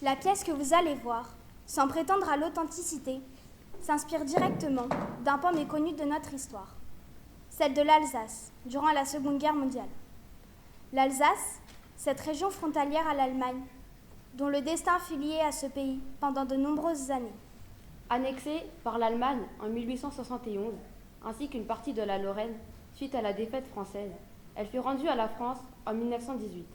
La pièce que vous allez voir, sans prétendre à l'authenticité, s'inspire directement d'un pan méconnu de notre histoire, celle de l'Alsace, durant la Seconde Guerre mondiale. L'Alsace, cette région frontalière à l'Allemagne, dont le destin fut lié à ce pays pendant de nombreuses années. Annexée par l'Allemagne en 1871, ainsi qu'une partie de la Lorraine suite à la défaite française, elle fut rendue à la France en 1918.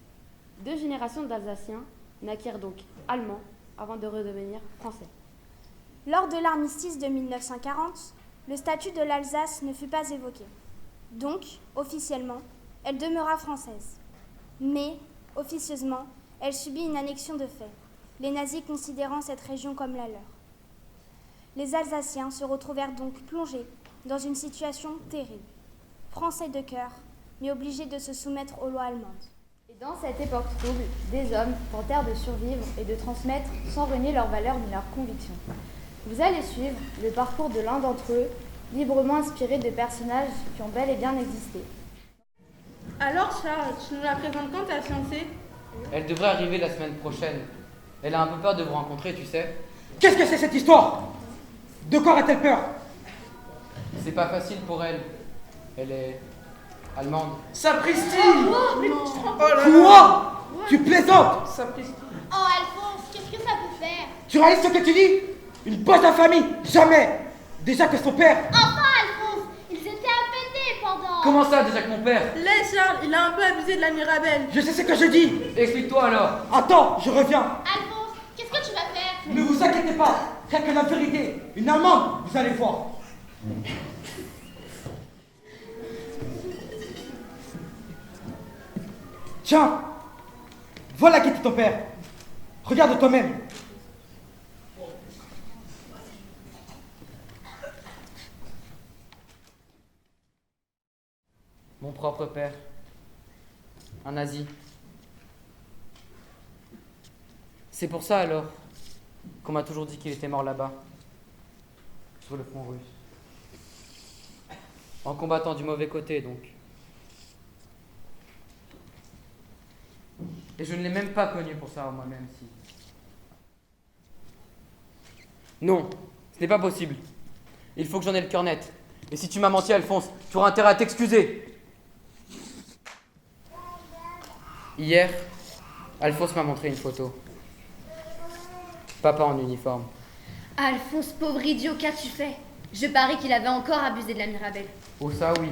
2 générations d'Alsaciens naquirent donc allemands avant de redevenir français. Lors de l'armistice de 1940, le statut de l'Alsace ne fut pas évoqué. Donc, officiellement, elle demeura française. Mais, officieusement, elle subit une annexion de fait, les nazis considérant cette région comme la leur. Les Alsaciens se retrouvèrent donc plongés dans une situation terrible. Français de cœur, mais obligés de se soumettre aux lois allemandes. Et dans cette époque trouble, des hommes tentèrent de survivre et de transmettre sans renier leurs valeurs ni leurs convictions. Vous allez suivre le parcours de l'un d'entre eux, librement inspiré de personnages qui ont bel et bien existé. Alors Charles, tu nous la présentes quand ta fiancée? Elle devrait arriver la semaine prochaine. Elle a un peu peur de vous rencontrer, tu sais. Qu'est-ce que c'est cette histoire? De quoi a-t-elle peur? C'est pas facile pour elle. Elle est allemande. Sapristi! Oh là là. Quoi? Tu plaisantes? Sapristi. Oh Alphonse, qu'est-ce que ça peut faire? Tu réalises ce que tu dis? Une bosse à famille? Jamais! Déjà que son père... Enfin Alphonse, ils étaient appétés pendant... Comment ça, déjà que mon père? Laisse Charles, il a un peu abusé de la Mirabelle. Je sais ce que je dis! Explique-toi alors. Attends, je reviens. Alphonse, qu'est-ce que tu vas faire? Ne vous inquiétez pas, rien que la vérité. Une Allemande, vous allez voir. Tiens, voilà qui était ton père. Regarde toi-même. Mon propre père. Un nazi. C'est pour ça alors qu'on m'a toujours dit qu'il était mort là-bas, sur le front russe. En combattant du mauvais côté, donc. Et je ne l'ai même pas connu pour savoir moi-même si... Non, ce n'est pas possible. Il faut que j'en ai le cœur net. Et si tu m'as menti, Alphonse, tu auras intérêt à t'excuser. Hier, Alphonse m'a montré une photo. Papa en uniforme. Alphonse, pauvre idiot, qu'as-tu fait? Je parie qu'il avait encore abusé de la Mirabelle. Oh ça oui.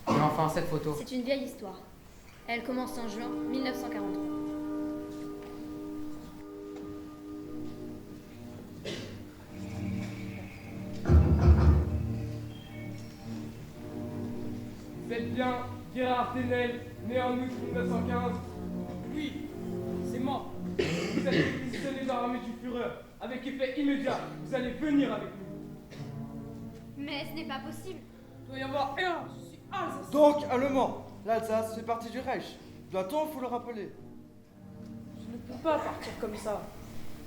Mais enfin, cette photo. C'est une vieille histoire. Elle commence en juin 1943. Vous êtes bien Gérard Tenel, né en août 1915? Oui, c'est moi. Vous êtes réquisitionné dans l'armée du Führer. Avec effet immédiat, vous allez venir avec nous. Mais ce n'est pas possible. Il doit y avoir un, je suis alsacien. Donc, allemand, l'Alsace fait partie du Reich. Doit-on vous le rappeler? Je ne peux pas partir comme ça.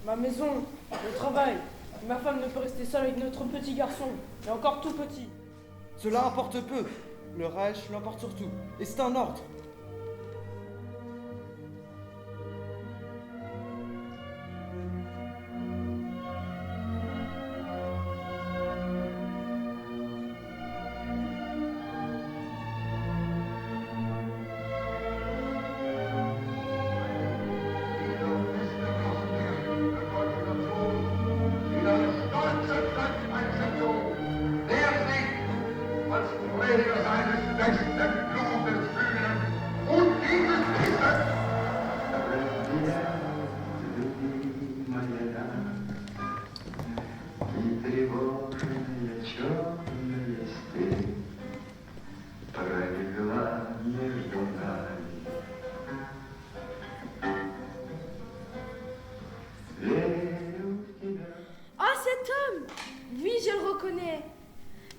Ma maison, le travail, et ma femme ne peut rester seule avec notre petit garçon, et encore tout petit. Cela importe peu. Le Reich l'emporte surtout. Et c'est un ordre.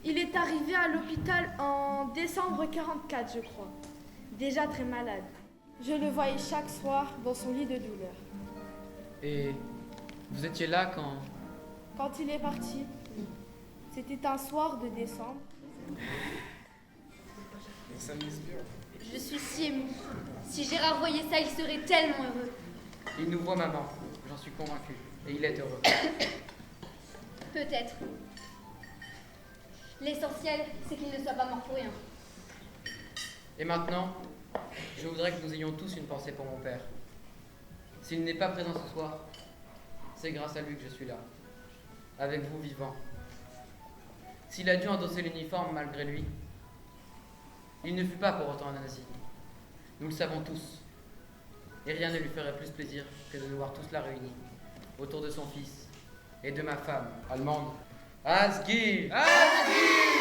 Il est arrivé à l'hôpital en décembre 44, je crois. Déjà très malade. Je le voyais chaque soir dans son lit de douleur. Et vous étiez là quand... Quand il est parti, oui. C'était un soir de décembre. Je suis si émue. Si Gérard voyait ça, il serait tellement heureux. Il nous voit, maman. j'en suis convaincu, et il est heureux. Peut-être. L'essentiel, c'est qu'il ne soit pas mort pour rien. Et maintenant, je voudrais que nous ayons tous une pensée pour mon père. S'il n'est pas présent ce soir, c'est grâce à lui que je suis là, avec vous vivant. S'il a dû endosser l'uniforme malgré lui, il ne fut pas pour autant un nazi. Nous le savons tous. Et rien ne lui ferait plus plaisir que de nous voir tous là réunis, autour de son fils et de ma femme, allemande. Asgir! Asgir!